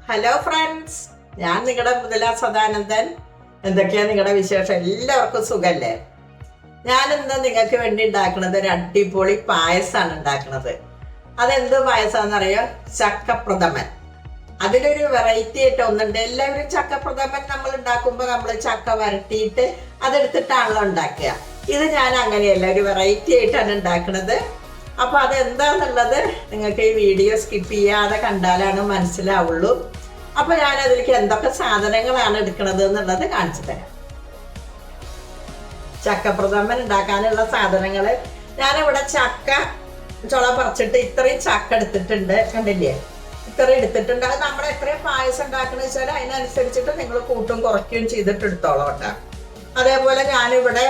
Hello friends, ഞാൻ നിങ്ങളുടെ മുതലാ സദാനന്ദൻ. എന്തൊക്കെയാണ് നിങ്ങളുടെ വിശേഷം? എല്ലാവർക്കും സുഖല്ലേ? ഞാനിന്ന് നിങ്ങൾക്ക് വേണ്ടി ഉണ്ടാക്കുന്നത് ഒരു അടിപൊളി പായസമാണ് ഉണ്ടാക്കുന്നത്. അതെന്ത് പായസമാണെന്നറിയോ? ചക്കപ്രഥമൻ. അതിലൊരു വെറൈറ്റി ആയിട്ട് ഒന്നുണ്ട്. എല്ലാവരും ചക്കപ്രഥമൻ നമ്മൾ ഉണ്ടാക്കുമ്പോൾ നമ്മൾ ചക്ക വരട്ടിയിട്ട് അതെടുത്തിട്ടാണല്ലോ ഉണ്ടാക്കുക. ഇത് ഞാൻ അങ്ങനെയല്ല, ഒരു വെറൈറ്റി ആയിട്ടാണ് ഉണ്ടാക്കുന്നത്. അപ്പോൾ അതെന്താന്നുള്ളത് നിങ്ങൾക്ക് ഈ വീഡിയോ സ്കിപ്പ് ചെയ്യാതെ കണ്ടാലാണ് മനസ്സിലാവുള്ളൂ. അപ്പോൾ ഞാൻ അതിലേക്ക് എന്തൊക്കെ സാധനങ്ങളാണ് എടുക്കുന്നത് എന്നുള്ളത് കാണിച്ചു തരാം. ചക്കപ്രഥമൻ ഉണ്ടാക്കാനുള്ള സാധനങ്ങൾ ഞാനിവിടെ ചക്ക ചുള പറിച്ചിട്ട് ഇത്രയും ചക്ക എടുത്തിട്ടുണ്ട്. കണ്ടില്ലേ? ഇത്രയും എടുത്തിട്ടുണ്ട്. അത് നമ്മൾ എത്രയും പായസം ഉണ്ടാക്കണമെന്ന് വെച്ചാൽ അതിനനുസരിച്ചിട്ട് നിങ്ങൾ കൂട്ടും കുറയ്ക്കുകയും ചെയ്തിട്ട് എടുത്തോളാം കേട്ടോ. അതേപോലെ ഞാനിവിടെ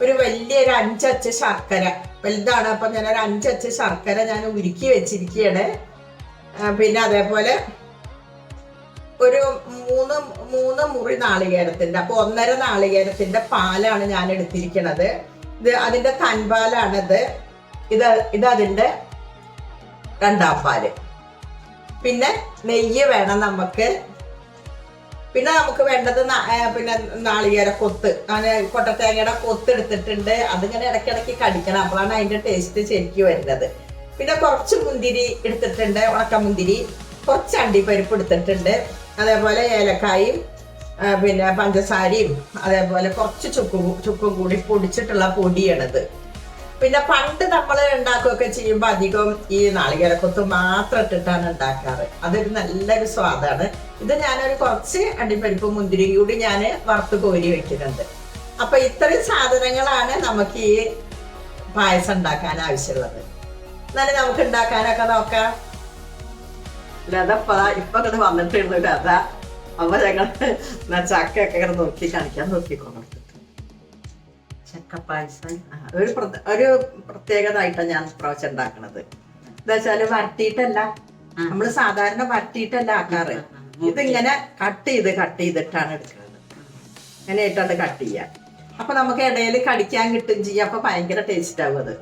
ഒരു വലിയൊരു 5 അച്ച് ശർക്കര, വലുതാണ്. അപ്പം ഞാൻ ഒരു 5 അച്ച് ശർക്കര ഞാൻ ഉരുക്കി വെച്ചിരിക്കുകയാണ്. പിന്നെ അതേപോലെ ഒരു മൂന്ന് മുറി നാളികേരത്തിൻ്റെ, അപ്പോൾ 1.5 നാളികേരത്തിൻ്റെ പാലാണ് ഞാൻ എടുത്തിരിക്കുന്നത്. ഇത് അതിൻ്റെ തൻപാലാണിത്. ഇത് അതിൻ്റെ 2ാം പാല്. പിന്നെ നെയ്യ് വേണം നമുക്ക്. പിന്നെ നമുക്ക് വേണ്ടത് പിന്നെ നാളികേര കൊത്ത്, കൊട്ടത്തേങ്ങയുടെ കൊത്ത് എടുത്തിട്ടുണ്ട്. അതിങ്ങനെ ഇടയ്ക്കിടയ്ക്ക് കടിക്കണം, അപ്പോഴാണ് അതിൻ്റെ ടേസ്റ്റ് ശരിക്കും വരുന്നത്. പിന്നെ കുറച്ച് മുന്തിരി എടുത്തിട്ടുണ്ട്, ഉണക്കമുന്തിരി. കുറച്ച് അണ്ടിപ്പരിപ്പ് എടുത്തിട്ടുണ്ട്. അതേപോലെ ഏലക്കായും പിന്നെ പഞ്ചസാരയും അതേപോലെ കുറച്ച് ചുക്കും കൂടി പൊടിച്ചിട്ടുള്ള പൊടിയാണിത്. പിന്നെ പണ്ട് നമ്മൾ ഉണ്ടാക്കുകയൊക്കെ ചെയ്യുമ്പോൾ അധികം ഈ നാളികേരക്കൊത്ത് മാത്രം ഇട്ടിട്ടാണ് ഉണ്ടാക്കാറ്. അതൊരു നല്ലൊരു സ്വാദാണ്. ഇത് ഞാനൊരു കുറച്ച് അണ്ടിപ്പരിപ്പ് മുന്തിരി കൂടി ഞാൻ വറുത്ത് കോരി വെക്കുന്നുണ്ട്. അപ്പൊ ഇത്രയും സാധനങ്ങളാണ് നമുക്ക് ഈ പായസം ഉണ്ടാക്കാൻ ആവശ്യമുള്ളത്. എന്നാലും നമുക്ക് ഉണ്ടാക്കാനൊക്കെ നോക്കാം. ലതപ്പ ഇപ്പൊ ഇങ്ങനെ വന്നിട്ടുണ്ട് ലത. അപ്പൊ ഞങ്ങൾ ചക്കയൊക്കെ ഇങ്ങനെ നോക്കി കാണിക്കാൻ നോക്കിക്കൊണ്ടു. ചക്കപ്പായസം ഒരു പ്രത്യേകതയായിട്ടാണ് ഞാൻ പ്രാവശ്യം ഉണ്ടാക്കണത്. എന്താ വെച്ചാല് വരട്ടിയിട്ടല്ല, നമ്മള് സാധാരണ വരട്ടിയിട്ടല്ല ആക്കാറ്. ഇതിങ്ങനെ കട്ട് ചെയ്തിട്ടാണ് എടുക്കുന്നത്. അങ്ങനെയായിട്ടാണ് കട്ട് ചെയ്യാം. അപ്പൊ നമുക്ക് ഇടയിൽ കടിക്കാൻ കിട്ടും ചെയ്യാം. അപ്പൊ ഭയങ്കര ടേസ്റ്റ് ആവും അത്.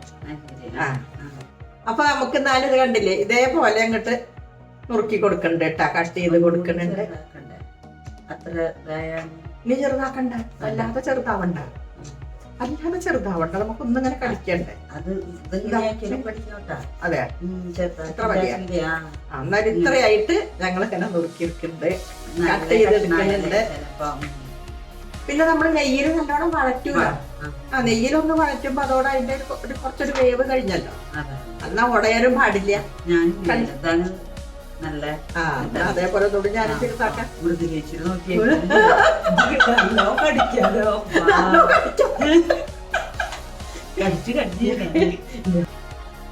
അപ്പൊ നമുക്ക് എന്നാലും ഇത് കണ്ടില്ലേ, ഇതേപോലെ അങ്ങോട്ട് നുറുക്കി കൊടുക്കണ്ട കേട്ടാ. കട്ട് ചെയ്ത് കൊടുക്കണുണ്ട്. അത്ര ഇനി ചെറുതാക്കണ്ട, അല്ലാതെ ചെറുതാവണ്ട, അല്ലാതെ ചെറുതാവണ്ട. നമുക്കൊന്നും ഇങ്ങനെ കടിക്കണ്ടേ. അതെ, എത്ര വലിയ എന്നാലും ഇത്രയായിട്ട് ഞങ്ങൾ ഇങ്ങനെ നുറുക്കിയിരിക്കുന്നുണ്ട്, കട്ട് ചെയ്തെടുക്കുന്നുണ്ട്. പിന്നെ നമ്മൾ നെയ്യിൽ നല്ലോണം വഴറ്റൂല. നെയ്യിലൊന്ന് വഴറ്റുമ്പോ അതോടെ അതിന്റെ കുറച്ചൊരു വേവ് കഴിഞ്ഞല്ലോ. എന്നാ ഉടയാനും പാടില്ല. അതേപോലെ തൊട്ട് ഞാൻ ചെറുതാക്കാം.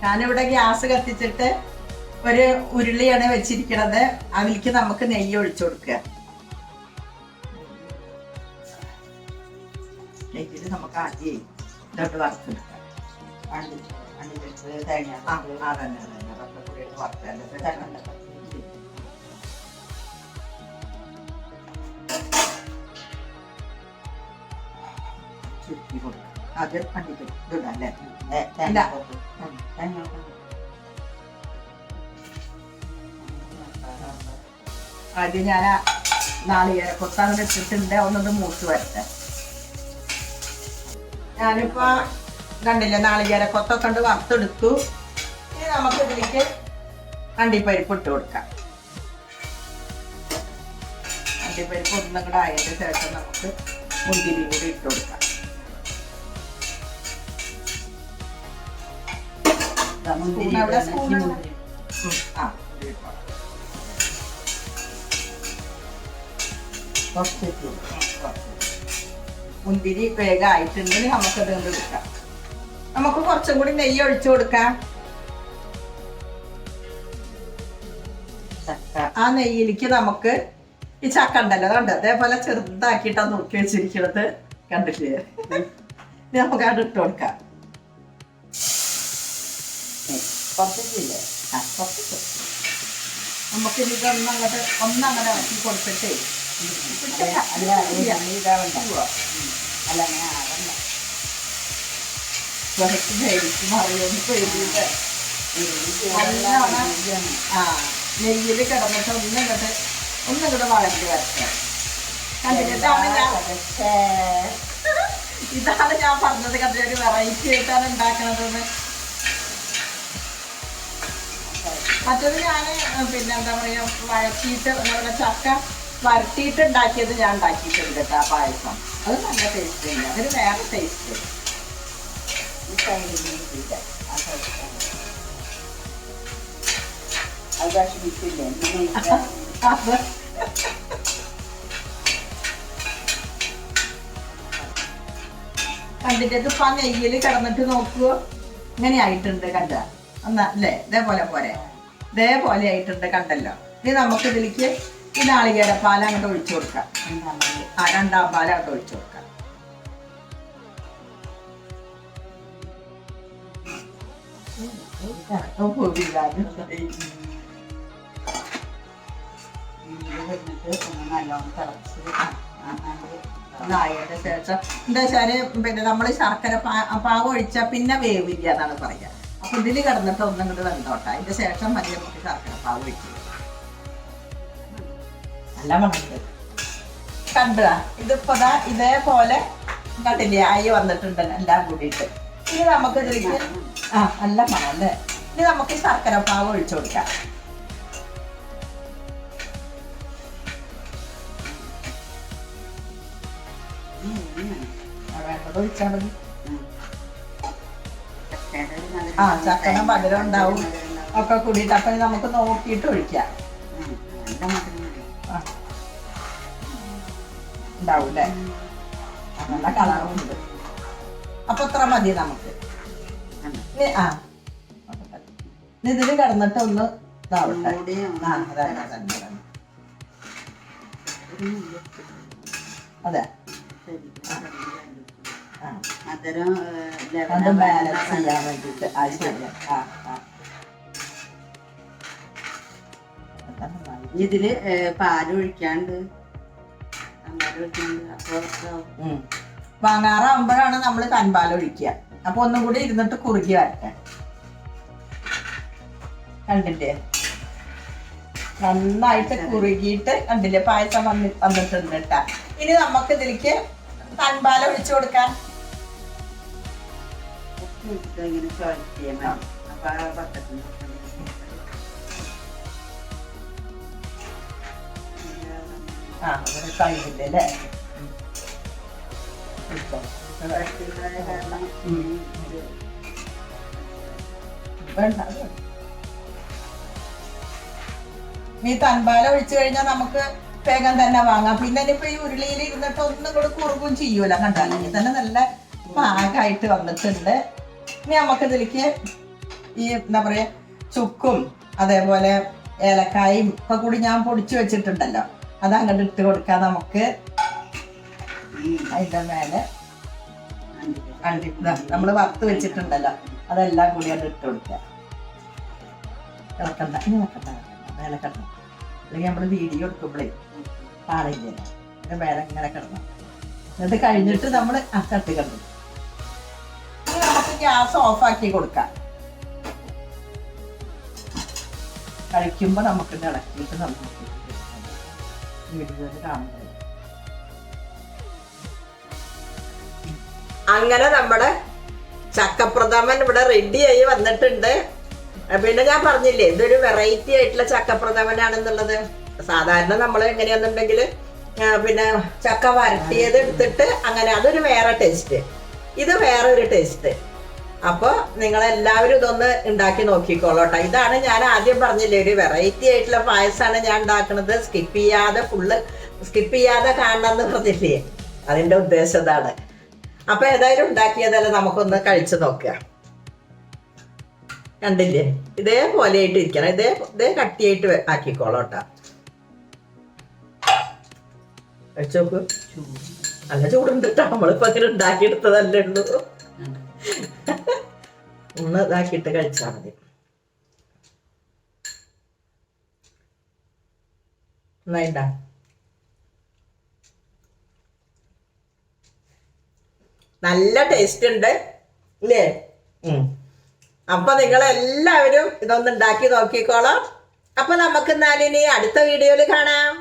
ഞാനിവിടെ ഗ്യാസ് കത്തിച്ചിട്ട് ഒരു ഉരുളിയാണ് വെച്ചിരിക്കണത്. അതിലേക്ക് നമുക്ക് നെയ്യ് ഒഴിച്ചു കൊടുക്കുക. നെയ്യിൽ നമുക്ക് ആദ്യം ഇതോട്ട് വറുത്തെടുക്കാം. തേങ്ങ അതന്നെ വറുത്തല്ലേ. അത് കണ്ടിട്ട് ഇതല്ലേ ആദ്യം ഞാൻ നാളികേര കൊത്തങ്ങനെ ഇട്ടിട്ടുണ്ട്. ഒന്നത് മൂത്ത് വരട്ടെ. ഞാനിപ്പോ കണ്ടില്ലേ, നാളികേര കൊത്തൊക്കെ ഉണ്ട് വറുത്തെടുത്തു. ഇനി നമുക്ക് ഇതിലേക്ക് അണ്ടിപ്പരിപ്പ് ഇട്ട് കൊടുക്കാം. അണ്ടിപ്പരിപ്പ് ഒന്നും കൂടെ ആയതിന് ശേഷം നമുക്ക് മുന്തിരി കൂടി ഇട്ട് കൊടുക്കാം. മുന്തിരി വേഗമായിട്ടുണ്ടെങ്കിൽ നമുക്കത് എടുക്കാം. നമുക്ക് കുറച്ചും കൂടി നെയ്യ് ഒഴിച്ചു കൊടുക്കാം. ആ നെയ്യിലേക്ക് നമുക്ക് ഈ ചക്ക ഉണ്ടല്ലോ, കണ്ട് അതേപോലെ ചെറുതാക്കിയിട്ടാണ് നുറുക്കി വെച്ചിരിക്കുന്നത്. കണ്ടില്ലേ? നമുക്ക് അത് ഇട്ട് കൊടുക്കാം. കുറച്ചില്ലേ? കുറച്ചിട്ട് നമുക്ക് ഇതൊന്നങ്ങോട്ട് ഒന്നങ്ങനെ ആക്കി കൊടുത്തിട്ടേ ഇതാവണ്ട. അല്ല അങ്ങനെ ആവണ്ട. കുറച്ച് മേടിച്ച് മറിയൊന്ന് പെരുത്. നെയ്യിൽ കിടന്നിട്ട് ഒന്നിങ്ങോട്ട് വളർത്തി വരട്ടെ. ഇതാണ് ഞാൻ പറഞ്ഞത് കണ്ടിട്ട് ഒരു വെറൈറ്റി ആയിട്ടാണ് ഉണ്ടാക്കണതെന്ന്. മറ്റത് ഞാൻ പിന്നെ എന്താ പറയുക വഴറ്റിയിട്ട് നമ്മുടെ ചക്ക വരട്ടിയിട്ട് ഉണ്ടാക്കിയത് ഞാൻ ഉണ്ടാക്കിയിട്ടുണ്ട് കേട്ടോ ആ പായസം. അത് നല്ല ടേസ്റ്റ് ഉണ്ട്, അതൊരു വേറെ ടേസ്റ്റ്. അത് കണ്ടിട്ട് ഇപ്പൊ ആ നെയ്യിൽ കിടന്നിട്ട് നോക്കുവോ ഇങ്ങനെ ആയിട്ടുണ്ട് കണ്ട എന്നാ അല്ലേ? ഇതേപോലെ ആയിട്ടുണ്ട് കണ്ടല്ലോ. ഇനി നമുക്ക് ഇതിലേക്ക് ഈ നാളികേര പാൽ അങ്ങോട്ട് ഒഴിച്ചു കൊടുക്കാം. രണ്ടാം പാൽ അങ്ങോട്ട് ഒഴിച്ചു കൊടുക്കാം. ആയതിന്റെ ശേഷം എന്താ വെച്ചാല് പിന്നെ നമ്മൾ ശർക്കര പാവ് ഒഴിച്ചാൽ പിന്നെ വേവില്ല എന്നാണ് പറയുക. അപ്പൊ ഇതില് കിടന്നിട്ട് ഒന്നും കൂടി വെന്തോട്ടെ. അതിന്റെ ശേഷം മതി നമുക്ക് ശർക്കര പാവ് ഒഴിക്കുക. നല്ല മണമുണ്ട് കണ്ട. ഇതിപ്പോ ഇതേപോലെ കണ്ടില്ലേ ആയി വന്നിട്ടുണ്ട് എല്ലാം കൂടിയിട്ട്. ഇനി നമുക്ക് ഇതിലേക്ക് നല്ല മണം അല്ലേ? ഇനി നമുക്ക് ശർക്കര പാവ് ഒഴിച്ചു കൊടുക്കാം. വേണ്ടത് ഒഴിച്ചാൽ മതി. ചക്കന മധുരം ഉണ്ടാവും ഒക്കെ കൂടിയിട്ട്. അപ്പൊ നമുക്ക് നോക്കിയിട്ട് ഒഴിക്കാം. ഉണ്ടാവൂല്ലേ? നല്ല കളറും ഉണ്ട്. അപ്പൊ ഇത്ര മതി നമുക്ക്. ഇതില് കിടന്നിട്ട് ഒന്ന് ഇതാവട്ടെ. അതെ അത് ബാലൻസ് ചെയ്യാൻ വേണ്ടിട്ട്. ഇതില് പാലൊഴിക്കാണ്ട് വാങ്ങാറാവുമ്പോഴാണ് നമ്മള് തൻപാൽ ഒഴിക്കുക. അപ്പൊ ഒന്നും കൂടി ഇരുന്നിട്ട് കുറുകി വരട്ടെ. കണ്ടില്ലേ നന്നായിട്ട് കുറുകിയിട്ട് കണ്ടില്ലേ പായസം വന്നിട്ടുണ്ട് കേട്ടാ. ഇനി നമുക്ക് ഇതിലേക്ക് തൻപാൽ ഒഴിച്ചു കൊടുക്കാൻ. കഴിയില്ലേ ഈ തൻപാല ഒഴിച്ചു കഴിഞ്ഞാൽ നമുക്ക് വേഗം തന്നെ വാങ്ങാം. പിന്നെ ഇനിയിപ്പോ ഈ ഉരുളിയിൽ ഇരുന്നിട്ട് ഒന്നും കൂടെ കുറുകും ചെയ്യൂല. കണ്ടാലെങ്കിൽ തന്നെ നല്ല പാകമായിട്ട് വന്നിട്ടുണ്ട്. ഇനി നമുക്ക് ഇതിലേക്ക് ഈ എന്താ പറയാ ചുക്കും അതേപോലെ ഏലക്കായും ഒക്കെ കൂടി ഞാൻ പൊടിച്ചു വെച്ചിട്ടുണ്ടല്ലോ, അത് അങ്ങോട്ട് ഇട്ട് കൊടുക്കാം നമുക്ക്. അതിന്റെ മേലെ നമ്മള് വറുത്ത് വെച്ചിട്ടുണ്ടല്ലോ അതെല്ലാം കൂടി അത് ഇട്ട് കൊടുക്കുക. ഇളക്കണ്ട, ഇനി ഇളക്കണ്ട, മേലെ കിടന്നു. അല്ലെങ്കിൽ നമ്മള് വീഡിയോ എടുക്കുമ്പോഴേ പാടില്ല, അതിന്റെ മേലെ ഇങ്ങനെ കിടന്നു. എന്നിട്ട് കഴിഞ്ഞിട്ട് നമ്മള് തട്ടി കിടന്നു. നമുക്ക് ഗ്യാസ് ഓഫ് ആക്കി കൊടുക്കാം. കഴിക്കുമ്പോ നമുക്ക് ഇളക്കിയിട്ട് നമുക്ക് വീഡിയോയിൽ കാണുന്നത്. അങ്ങനെ നമ്മുടെ ചക്കപ്രഥമൻ ഇവിടെ റെഡിയായി വന്നിട്ടുണ്ട്. പിന്നെ ഞാൻ പറഞ്ഞില്ലേ ഇതൊരു വെറൈറ്റി ആയിട്ടുള്ള ചക്കപ്രഥമനാണെന്നുള്ളത്. സാധാരണ നമ്മൾ എങ്ങനെയാണെന്നുണ്ടെങ്കിൽ പിന്നെ ചക്ക വരട്ടിയത് എടുത്തിട്ട് അങ്ങനെ അതൊരു വേറെ ടേസ്റ്റ്, ഇത് വേറെ ഒരു ടേസ്റ്റ്. അപ്പോൾ നിങ്ങളെല്ലാവരും ഇതൊന്ന് ഉണ്ടാക്കി നോക്കിക്കോളോട്ടെ. ഇതാണ് ഞാൻ ആദ്യം പറഞ്ഞില്ലേ ഒരു വെറൈറ്റി ആയിട്ടുള്ള പായസമാണ് ഞാൻ ഉണ്ടാക്കുന്നത്. സ്കിപ്പ് ചെയ്യാതെ കാണണമെന്ന് പറഞ്ഞില്ലേ, അതിൻ്റെ ഉദ്ദേശം ഇതാണ്. അപ്പൊ ഏതായാലും ഉണ്ടാക്കിയതല്ല, നമുക്കൊന്ന് കഴിച്ചു നോക്കുക. കണ്ടില്ലേ ഇതേപോലെ ആയിട്ട് ഇരിക്കണം, ഇതേ കട്ടിയായിട്ട് ആക്കിക്കോളോട്ടാ. കഴിച്ചു നോക്കൂ. നല്ല ചൂടുണ്ട് കേട്ടോ, നമ്മളിപ്പോ അങ്ങനെ ഉണ്ടാക്കിയെടുത്തതല്ലേ ഉള്ളൂ. ഒന്ന് ഇതാക്കിയിട്ട് കഴിച്ചാൽ മതി. നന്നായിട്ടാ. നല്ല ടേസ്റ്റ് ഉണ്ട് ഇല്ലേ? അപ്പൊ നിങ്ങളെല്ലാവരും ഇതൊന്ന് ഉണ്ടാക്കി നോക്കിക്കോളാം. അപ്പൊ നമുക്ക് എന്നാലിനി അടുത്ത വീഡിയോയിൽ കാണാം.